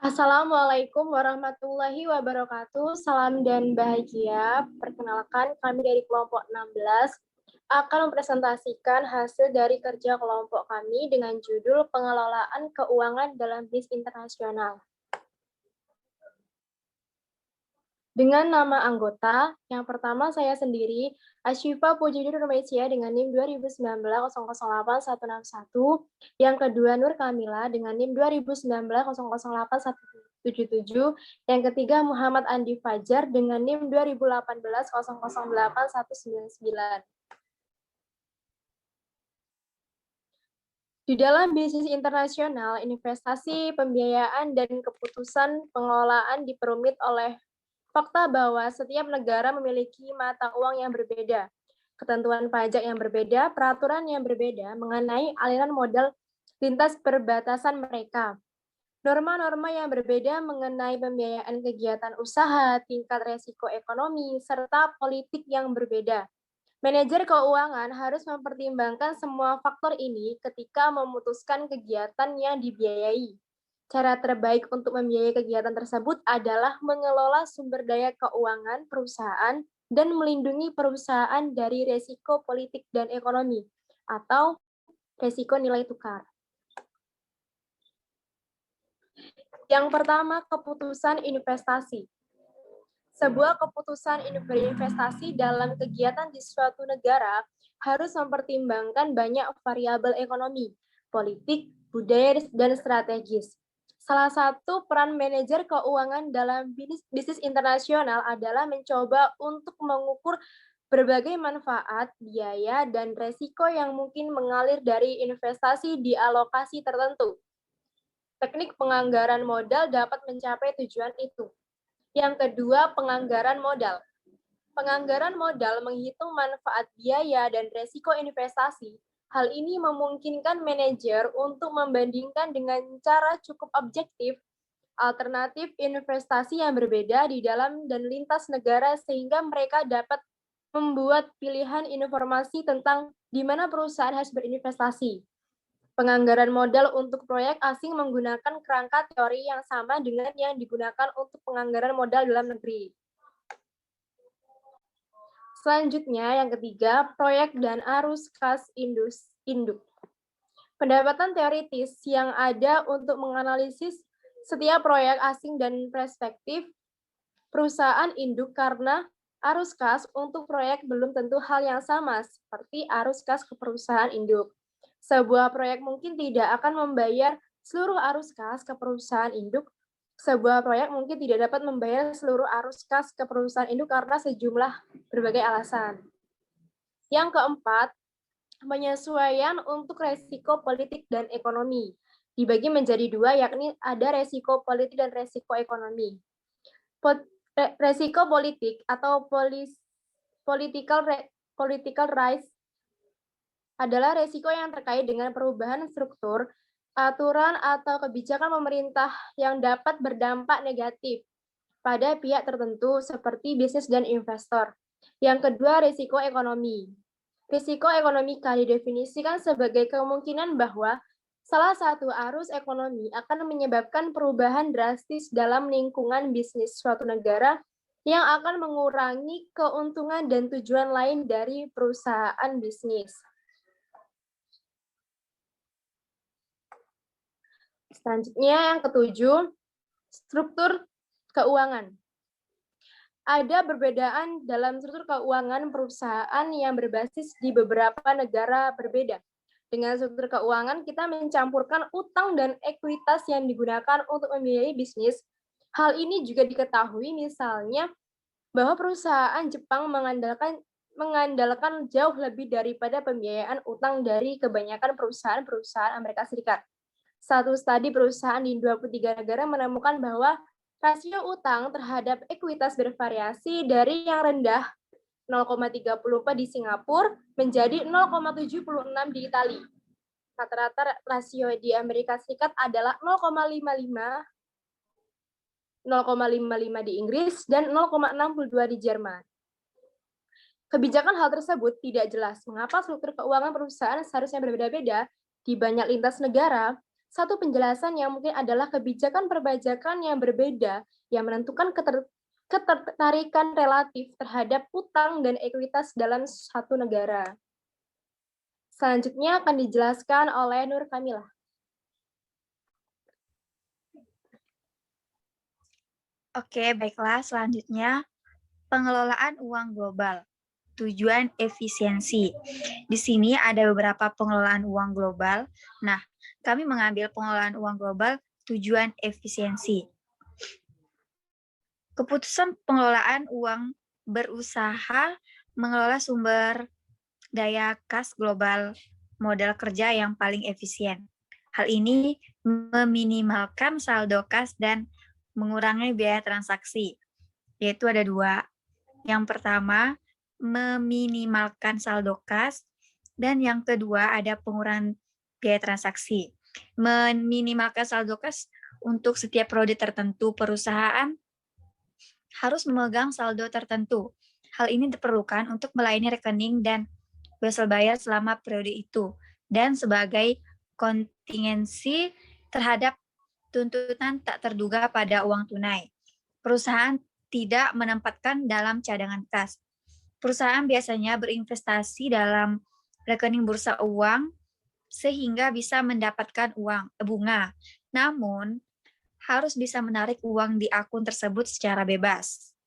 Assalamualaikum warahmatullahi wabarakatuh. Salam dan bahagia. Perkenalkan, kami dari kelompok 16 akan mempresentasikan hasil dari kerja kelompok kami dengan judul Pengelolaan Keuangan dalam Bisnis Internasional. Dengan nama anggota, yang pertama saya sendiri, Asyifa Pujidur Nurmaisyah dengan NIM 2019-008161, yang kedua Nur Kamila dengan NIM 2019-008177, yang ketiga Muhammad Andi Fajar dengan NIM 2018-008199. Di dalam bisnis internasional, investasi, pembiayaan, dan keputusan pengelolaan diperumit oleh fakta bahwa setiap negara memiliki mata uang yang berbeda, ketentuan pajak yang berbeda, peraturan yang berbeda mengenai aliran modal lintas perbatasan mereka, norma-norma yang berbeda mengenai pembiayaan kegiatan usaha, tingkat resiko ekonomi, serta politik yang berbeda. Manajer keuangan harus mempertimbangkan semua faktor ini ketika memutuskan kegiatan yang dibiayai. Cara terbaik untuk membiayai kegiatan tersebut adalah mengelola sumber daya keuangan perusahaan dan melindungi perusahaan dari resiko politik dan ekonomi atau resiko nilai tukar. Yang pertama, keputusan investasi. Sebuah keputusan berinvestasi dalam kegiatan di suatu negara harus mempertimbangkan banyak variabel ekonomi, politik, budaya, dan strategis. Salah satu peran manajer keuangan dalam bisnis internasional adalah mencoba untuk mengukur berbagai manfaat, biaya, dan resiko yang mungkin mengalir dari investasi di alokasi tertentu. Teknik penganggaran modal dapat mencapai tujuan itu. Yang kedua, penganggaran modal. Penganggaran modal menghitung manfaat biaya dan resiko investasi. Hal ini memungkinkan manajer untuk membandingkan dengan cara cukup objektif alternatif investasi yang berbeda di dalam dan lintas negara sehingga mereka dapat membuat pilihan informasi tentang di mana perusahaan harus berinvestasi. Penganggaran modal untuk proyek asing menggunakan kerangka teori yang sama dengan yang digunakan untuk penganggaran modal dalam negeri. Selanjutnya, yang ketiga, proyek dan arus kas induk. Pendapatan teoritis yang ada untuk menganalisis setiap proyek asing dan perspektif perusahaan induk karena arus kas untuk proyek belum tentu hal yang sama seperti arus kas ke perusahaan induk. Sebuah proyek mungkin tidak akan membayar seluruh arus kas ke perusahaan induk. Sebuah proyek mungkin tidak dapat membayar seluruh arus kas ke perusahaan induk karena sejumlah berbagai alasan. Yang keempat, penyesuaian untuk resiko politik dan ekonomi. Dibagi menjadi dua, yakni ada resiko politik dan resiko ekonomi. Resiko politik atau political risk adalah resiko yang terkait dengan perubahan struktur, aturan, atau kebijakan pemerintah yang dapat berdampak negatif pada pihak tertentu seperti bisnis dan investor. Yang kedua, risiko ekonomi. Risiko ekonomika didefinisikan sebagai kemungkinan bahwa salah satu arus ekonomi akan menyebabkan perubahan drastis dalam lingkungan bisnis suatu negara yang akan mengurangi keuntungan dan tujuan lain dari perusahaan bisnis. Selanjutnya yang ketujuh, struktur keuangan. Ada perbedaan dalam struktur keuangan perusahaan yang berbasis di beberapa negara berbeda. Dengan struktur keuangan, kita mencampurkan utang dan ekuitas yang digunakan untuk membiayai bisnis. Hal ini juga diketahui misalnya bahwa perusahaan Jepang mengandalkan jauh lebih daripada pembiayaan utang dari kebanyakan perusahaan-perusahaan Amerika Serikat. Satu studi perusahaan di 23 negara menemukan bahwa rasio utang terhadap ekuitas bervariasi dari yang rendah 0,34 di Singapura menjadi 0,76 di Italia. Rata-rata rasio di Amerika Serikat adalah 0,55 di Inggris dan 0,62 di Jerman. Kebijakan hal tersebut tidak jelas mengapa struktur keuangan perusahaan seharusnya berbeda-beda di banyak lintas negara. Satu penjelasan yang mungkin adalah kebijakan perpajakan yang berbeda yang menentukan ketertarikan relatif terhadap utang dan ekuitas dalam satu negara. Selanjutnya akan dijelaskan oleh Nur Kamilah. Oke, baiklah. Selanjutnya, pengelolaan uang global. Tujuan efisiensi. Di sini ada beberapa pengelolaan uang global. Nah, kami mengambil pengelolaan uang global tujuan efisiensi. Keputusan pengelolaan uang berusaha mengelola sumber daya kas global modal kerja yang paling efisien. Hal ini meminimalkan saldo kas dan mengurangi biaya transaksi, yaitu ada dua. Yang pertama, meminimalkan saldo kas, dan yang kedua ada pengurangan biaya transaksi. Meminimalkan saldo kas untuk setiap periode tertentu perusahaan harus memegang saldo tertentu. Hal ini diperlukan untuk melayani rekening dan wesel bayar selama periode itu, dan sebagai kontingensi terhadap tuntutan tak terduga pada uang tunai. Perusahaan tidak menempatkan dalam cadangan kas. Perusahaan biasanya berinvestasi dalam rekening bursa uang sehingga bisa mendapatkan bunga. Namun, harus bisa menarik uang di akun tersebut secara bebas.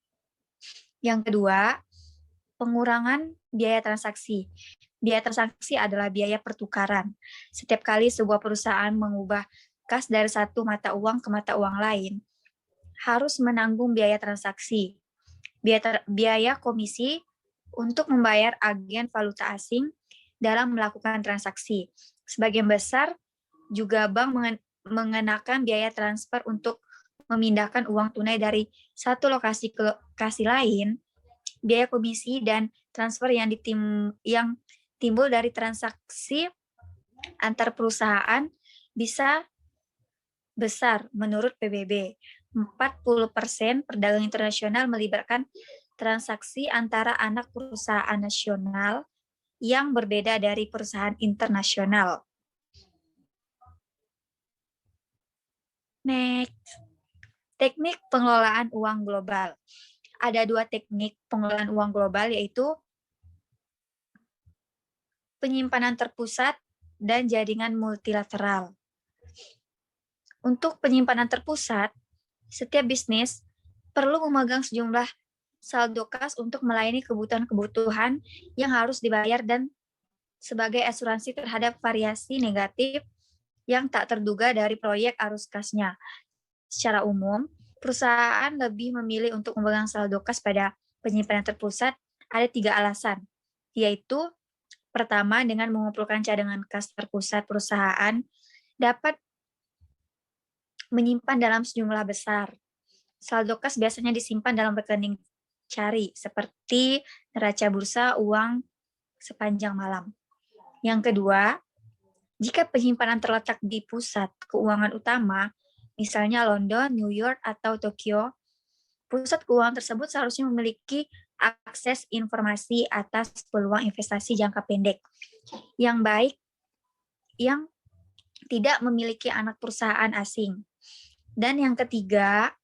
Yang kedua, pengurangan biaya transaksi. Biaya transaksi adalah biaya pertukaran. Setiap kali sebuah perusahaan mengubah kas dari satu mata uang ke mata uang lain, harus menanggung biaya transaksi. Biaya komisi untuk membayar agen valuta asing dalam melakukan transaksi. Sebagian besar juga bank mengenakan biaya transfer untuk memindahkan uang tunai dari satu lokasi ke lokasi lain. Biaya komisi dan transfer yang timbul dari transaksi antar perusahaan bisa besar menurut PBB. 40% perdagangan internasional melibatkan transaksi antara anak perusahaan nasional yang berbeda dari perusahaan internasional. Next, teknik pengelolaan uang global. Ada dua teknik pengelolaan uang global, yaitu penyimpanan terpusat dan jaringan multilateral. Untuk penyimpanan terpusat, setiap bisnis perlu memegang sejumlah saldo kas untuk melayani kebutuhan-kebutuhan yang harus dibayar dan sebagai asuransi terhadap variasi negatif yang tak terduga dari proyek arus kasnya. Secara umum, perusahaan lebih memilih untuk memegang saldo kas pada penyimpanan terpusat ada 3 alasan, yaitu pertama, dengan mengumpulkan cadangan kas terpusat, perusahaan dapat menyimpan dalam sejumlah besar. Saldo kas biasanya disimpan dalam rekening cari, seperti neraca bursa uang sepanjang malam. Yang kedua, jika penyimpanan terletak di pusat keuangan utama, misalnya London, New York, atau Tokyo, pusat keuangan tersebut seharusnya memiliki akses informasi atas peluang investasi jangka pendek yang baik yang tidak memiliki anak perusahaan asing. Dan yang ketiga,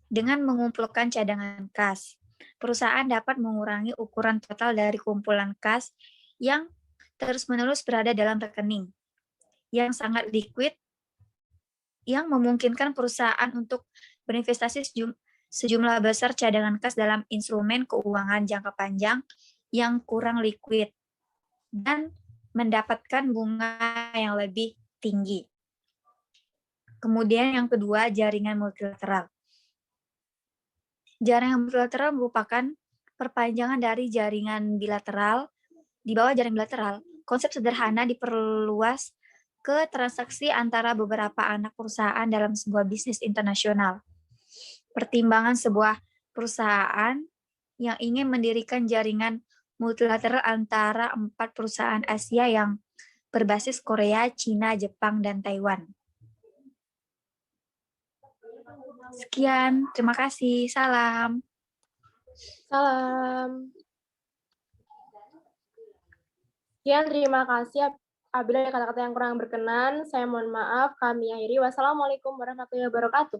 dengan mengumpulkan cadangan kas, perusahaan dapat mengurangi ukuran total dari kumpulan kas yang terus-menerus berada dalam rekening yang sangat liquid, yang memungkinkan perusahaan untuk berinvestasi sejumlah besar cadangan kas dalam instrumen keuangan jangka panjang yang kurang liquid dan mendapatkan bunga yang lebih tinggi. Kemudian yang kedua, jaringan multilateral. Jaringan multilateral merupakan perpanjangan dari jaringan bilateral. Di bawah jaringan bilateral, konsep sederhana diperluas ke transaksi antara beberapa anak perusahaan dalam sebuah bisnis internasional. Pertimbangan sebuah perusahaan yang ingin mendirikan jaringan multilateral antara 4 perusahaan Asia yang berbasis Korea, Cina, Jepang, dan Taiwan. Sekian, terima kasih. Salam. Salam. Sekian, terima kasih Apabila ada kata-kata yang kurang berkenan, saya mohon maaf. Kami akhiri. Wassalamualaikum warahmatullahi wabarakatuh.